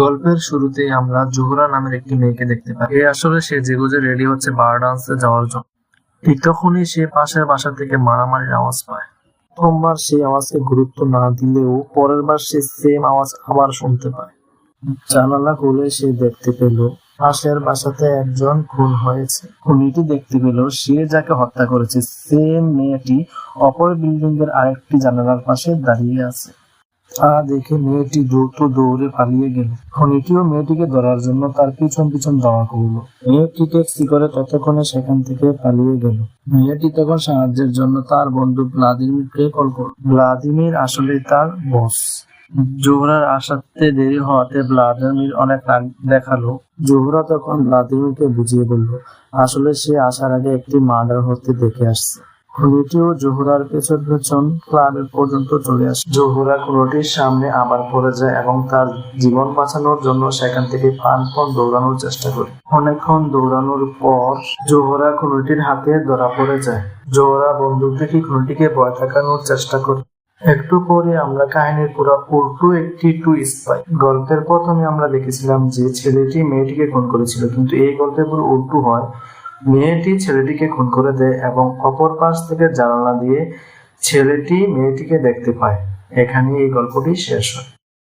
গল্পের শুরুতে আমরা জোহরা নামের একটি মেয়েকে দেখতে পাই। আসলে সে জেগুজে রেডি হচ্ছে বার ডান্সে যাওয়ার জন্য। ঠিক তখনই সে পাশের বাসা থেকে মারামারির আওয়াজ পায়। প্রথমবার সেই আওয়াজকে গুরুত্ব না দিলেও পরের বার সে সেম আওয়াজ আবার শুনতে পায়। জানালা খুলে সে দেখতে পেল পাশের বাসাতে একজন খুন হয়েছে। খুনিটি দেখতে পেল সে যাকে হত্যা করেছে সেম মেয়েটি অপর বিল্ডিং এর আরেকটি জানালার পাশে দাঁড়িয়ে আছে। তা দেখে মেয়েটি দ্রুত দৌড়ে পালিয়ে গেল। খুনিটিও মেয়েটিকে ধরার জন্য তার পিছন পিছন ধাওয়া করলো। মেয়েটি ট্যাক্সি করে ততক্ষণে সেখান থেকে পালিয়ে গেল। মেয়েটি তখন সাহায্যের জন্য তার বন্ধু ভ্লাদিমিরকে কল করল। ভ্লাদিমির আসলে তার বস। জোহরার আসাতে দেরি হওয়াতে ভ্লাদিমির অনেক রাগ দেখালো। জোহরা তখন ভ্লাদিমিরকে বুঝিয়ে বলল আসলে সে আসার আগে একটি মার্ডার হতে দেখে আসছে। খুনিটিও জোহরার পেছন পেছন ক্লাবের পর্যন্ত চলে আসে। জোহরা খুনিটির সামনে আবার পড়ে যায় এবং তার জীবন বাঁচানোর জন্য সেখান থেকে প্রাণপণ দৌড়ানোর চেষ্টা করে। অনেকক্ষণ দৌড়ানোর পর জোহরা খুনিটির হাতে ধরা পড়ে যায়। জোহরা বন্দুক দিয়ে খুনিটিকে ভয় দেখানোর চেষ্টা করে। একটু পরে আমরা কাহিনীর পুরো উল্টো একটি টুইস্ট পাই। গল্পের প্রথমে আমরা দেখেছিলাম যে ছেলেটি মেয়েটিকে খুন করেছিল, কিন্তু এই গল্পের পুরো উল্টো হয়। মেয়েটি ছেলেটিকে খুন করে দেয় এবং অপর পাশ থেকে জানালা দিয়ে ছেলেটি মেয়েটিকে দেখতে পায়। এখানে এই গল্পটি শেষ হয়।